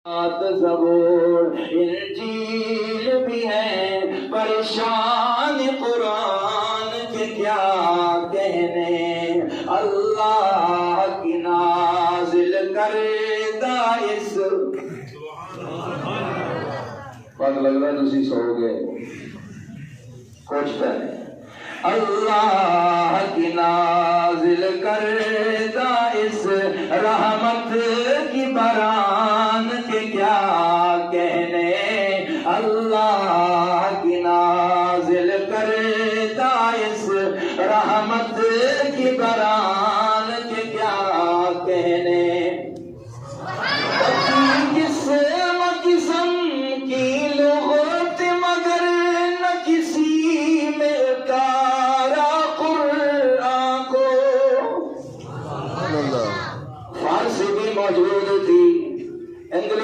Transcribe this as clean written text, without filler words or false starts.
زبور انجیل بھی ہے پریشان قرآن کے کیا کہنے اللہ کی نازل کردہ اس پتہ لگ رہا ہے تسی سو گئے کچھ پہلے اللہ کی نازل کردہ اس رحمت کی بران کے کیا کہنے اللہ کی نازل کردہ اس رحمت کی بران